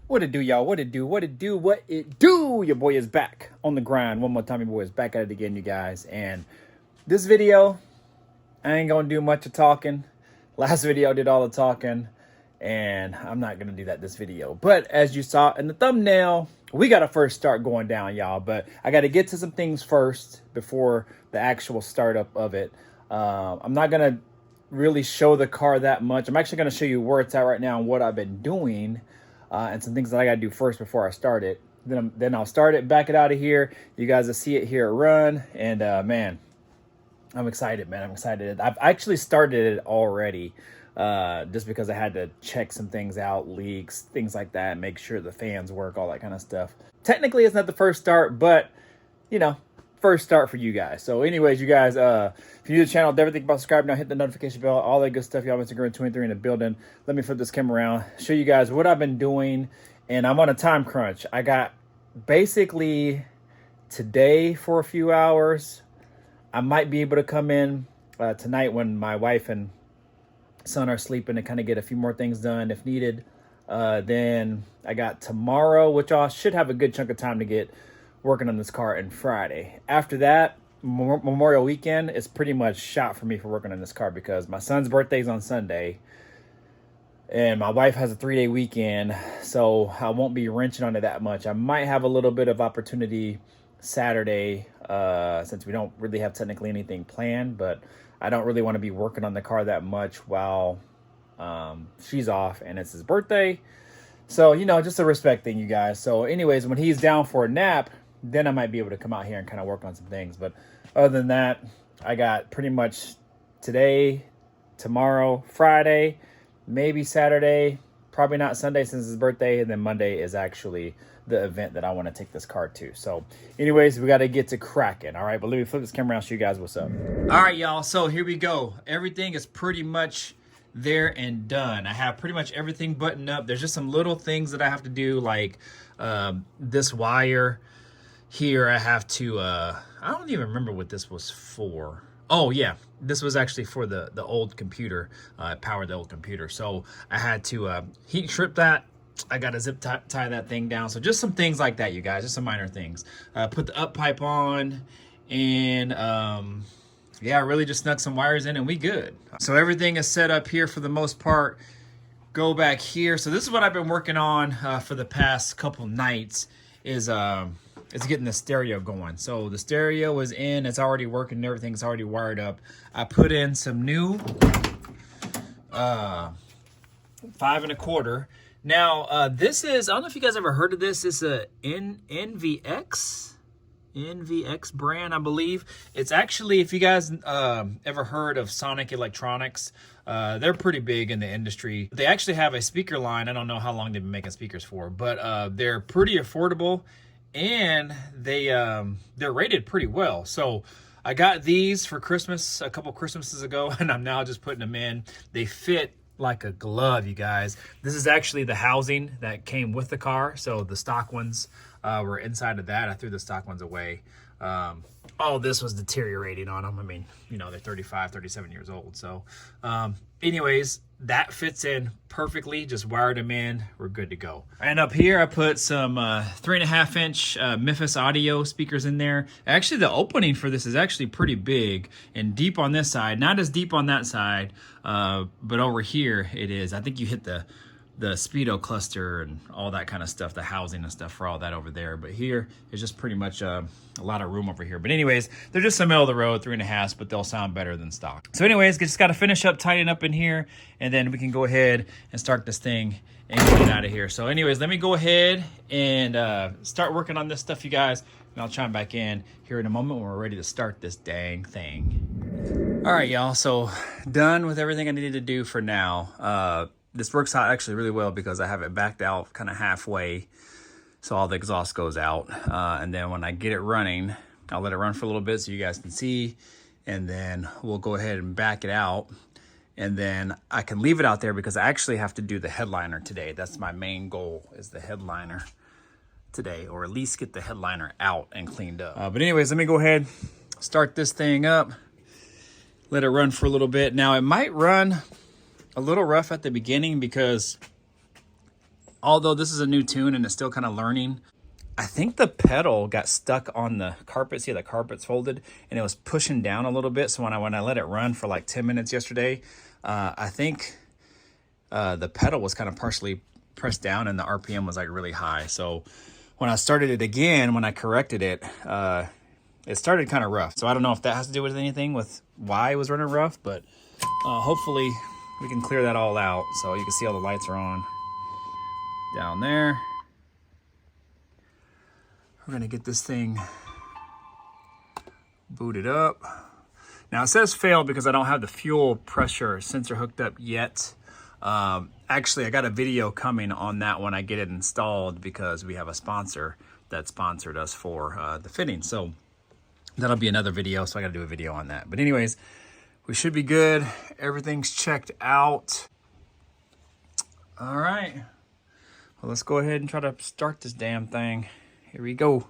What it do, y'all? What it do? What it do? What it do? Your boy is back on the grind. One more time, your boy is back at it again, you guys. And this video, I ain't gonna do much of talking. Last video I did all the talking, and I'm not gonna do that this video. But as you saw in the thumbnail, we gotta first start going down, y'all. But I gotta get to some things first before the actual startup of it. I'm not gonna really show the car that much. I'm actually gonna show you where it's at right now and what I've been doing. And some things that I gotta do first before I start it. Then I'll start it, back it out of here. You guys will see it here run, and man, I'm excited, man. I'm excited. I've actually started it already, just because I had to check some things out, leaks, things like that, make sure the fans work, all that kind of stuff. Technically, it's not the first start, but you know, first start for you guys. So anyways, you guys, if you're new to the channel, definitely think about subscribing now, hit the notification bell, all that good stuff. Y'all, Instagram 23 in the building. Let me flip this camera around, show you guys what I've been doing, and I'm on a time crunch. I got basically today for a few hours. I might be able to come in tonight when my wife and son are sleeping and kind of get a few more things done if needed. Then I got tomorrow, which I should have a good chunk of time to get working on this car, and Friday. After that, Memorial weekend is pretty much shot for me for working on this car because my son's birthday's on Sunday and my wife has a 3-day weekend, so I won't be wrenching on it that much. I might have a little bit of opportunity Saturday, since we don't really have technically anything planned, but I don't really want to be working on the car that much while she's off and it's his birthday. So, you know, just a respect thing, you guys. So anyways, when he's down for a nap, then I might be able to come out here and kind of work on some things. But other than that, I got pretty much today, tomorrow, Friday, maybe Saturday, probably not Sunday since his birthday, and then Monday is actually the event that I want to take this car to. So anyways, we got to get to cracking. All right, but let me flip this camera around, show you guys what's up. All right, y'all, so here we go. Everything is pretty much there and done. I have pretty much everything buttoned up. There's just some little things that I have to do, like this wire here. I have to I don't even remember what this was for. Oh yeah, this was actually for the old computer. Powered the old computer, so I had to heat shrink that. I got to zip tie that thing down. So just some things like that, you guys, just some minor things. Put the up pipe on, and yeah, I really just snuck some wires in and we good. So everything is set up here for the most part. Go back here. So this is what I've been working on for the past couple nights, is getting the stereo going. So the stereo is in, it's already working, everything's already wired up. I put in some new 5 1/4. Now this is, I don't know if you guys ever heard of this. It's a NVX brand, I believe. It's actually, if you guys ever heard of Sonic Electronics, they're pretty big in the industry. They actually have a speaker line. I don't know how long they've been making speakers for, but they're pretty affordable, and they're rated pretty well. So I got these for Christmas a couple Christmases ago, and I'm now just putting them in. They fit like a glove, you guys. This is actually the housing that came with the car. So the stock ones were inside of that. I threw the stock ones away. All this was deteriorating on them. I mean, you know, they're 35, 37 years old. So anyways, that fits in perfectly. Just wired them in. We're good to go. And up here, I put some 3.5-inch Memphis audio speakers in there. Actually, the opening for this is actually pretty big and deep on this side. Not as deep on that side, but over here it is. I think you hit the speedo cluster and all that kind of stuff, the housing and stuff for all that over there. But here is just pretty much a lot of room over here. But anyways, they're just some middle of the road 3.5, but they'll sound better than stock. So anyways, just got to finish up, tighten up in here, and then we can go ahead and start this thing and get it out of here. So anyways, let me go ahead and start working on this stuff, you guys, and I'll chime back in here in a moment when we're ready to start this dang thing. All right, y'all, so done with everything I needed to do for now. This works out actually really well because I have it backed out kind of halfway, so all the exhaust goes out. And then when I get it running, I'll let it run for a little bit so you guys can see, and then we'll go ahead and back it out. And then I can leave it out there because I actually have to do the headliner today. That's my main goal, is the headliner today, or at least get the headliner out and cleaned up. But anyways, let me go ahead, start this thing up, let it run for a little bit. Now it might run a little rough at the beginning because Although this is a new tune and it's still kind of learning. I think the pedal got stuck on the carpet. See, the carpet's folded and it was pushing down a little bit. So when I let it run for like 10 minutes yesterday, I think the pedal was kind of partially pressed down and the RPM was like really high. So when I started it again, when I corrected it, it started kind of rough. So I don't know if that has to do with anything with why it was running rough, but hopefully we can clear that all out. So you can see all the lights are on down there. We're gonna get this thing booted up. Now it says failed because I don't have the fuel pressure sensor hooked up yet. Actually, I got a video coming on that when I get it installed because we have a sponsor that sponsored us for the fitting. So that'll be another video, so I gotta do a video on that. But anyways, we should be good. Everything's checked out. All right, well, let's go ahead and try to start this damn thing. Here we go.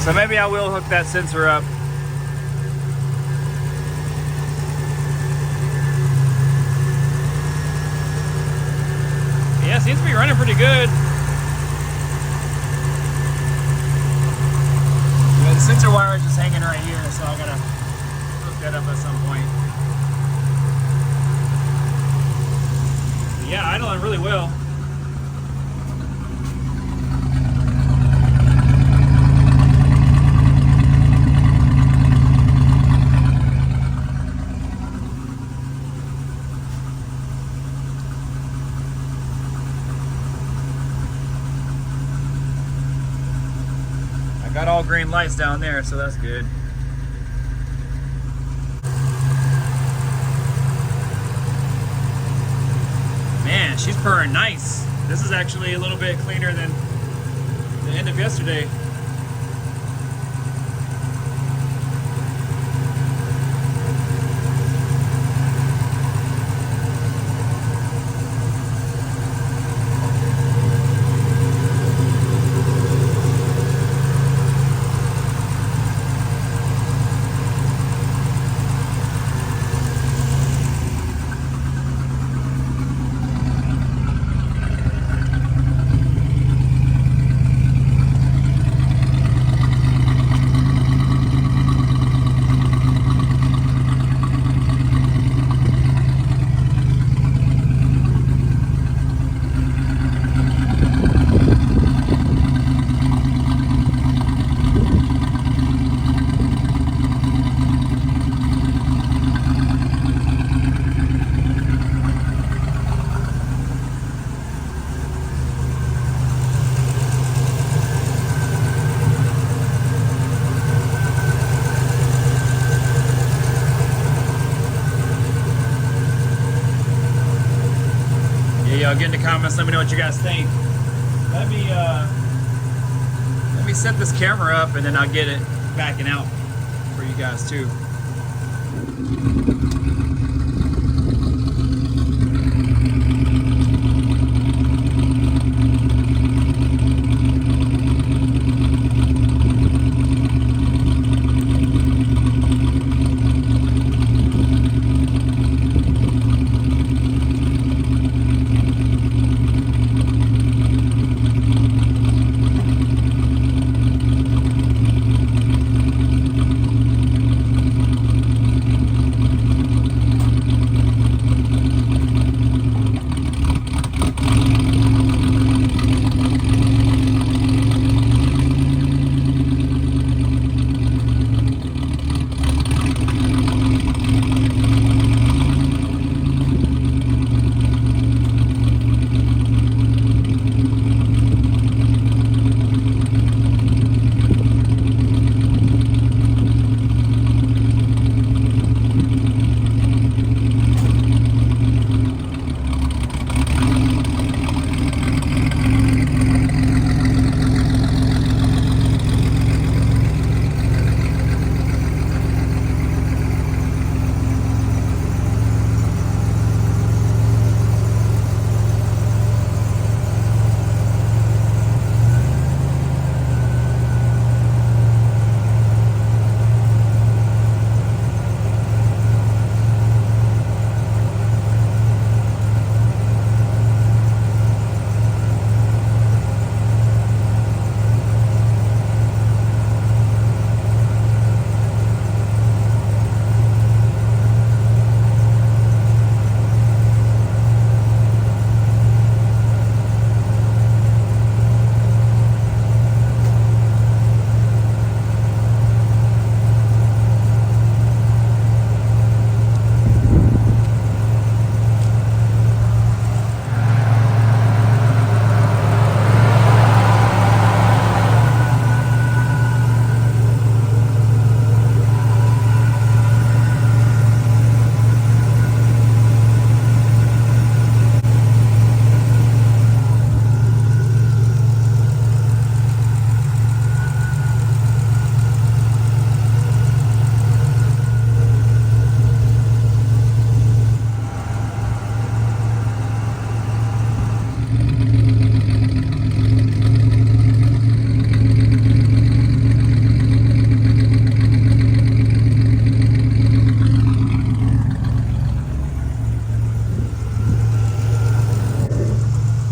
So maybe I will hook that sensor up. Yeah, seems to be running pretty good. Yeah, the sensor wire is just hanging right here, so I gotta hook that up at some point. But yeah, idling really well. Got all green lights down there, so that's good. Man, she's purring nice. This is actually a little bit cleaner than the end of yesterday. Get in the comments, let me know what you guys think. Let me set this camera up and then I'll get it backing out for you guys too.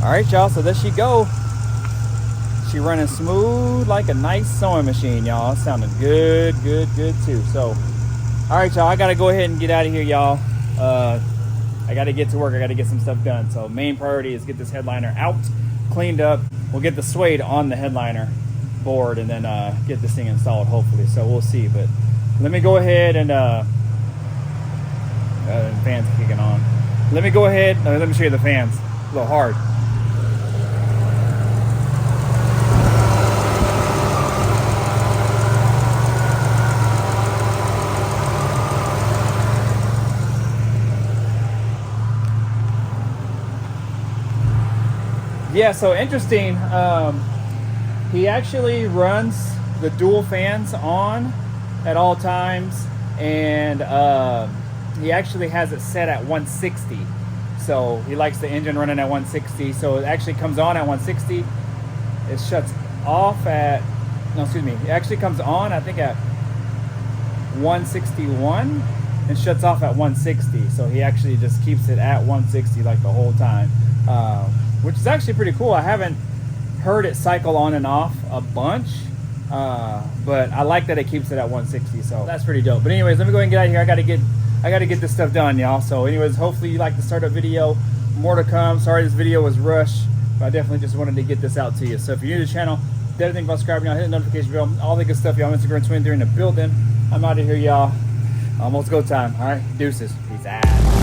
All right, y'all, so there she go. She running smooth like a nice sewing machine, y'all. Sounding good, good, good too. So, all right, y'all, I gotta go ahead and get out of here, y'all. I gotta get to work. I gotta get some stuff done. So main priority is get this headliner out, cleaned up. We'll get the suede on the headliner board and then get this thing installed, hopefully. So we'll see. But let me go ahead and fans kicking on. Let me go ahead. Let me show you the fans. A little hard. Yeah, so interesting. He actually runs the dual fans on at all times, and he actually has it set at 160. So he likes the engine running at 160. So it actually comes on at 160. It shuts off at, no, excuse me. It actually comes on, I think, at 161 and shuts off at 160. So he actually just keeps it at 160 like the whole time. Which is actually pretty cool. I haven't heard it cycle on and off a bunch, but I like that it keeps it at 160. So that's pretty dope. But anyways, let me go ahead and get out of here. I gotta get this stuff done, y'all. So anyways, hopefully you like the startup video. More to come. Sorry this video was rushed, but I definitely just wanted to get this out to you. So if you're new to the channel, definitely think about subscribing, y'all. Hit the notification bell, all the good stuff, y'all. Instagram 23 in the building. I'm out of here, y'all. Almost go time. All right, deuces. Peace out.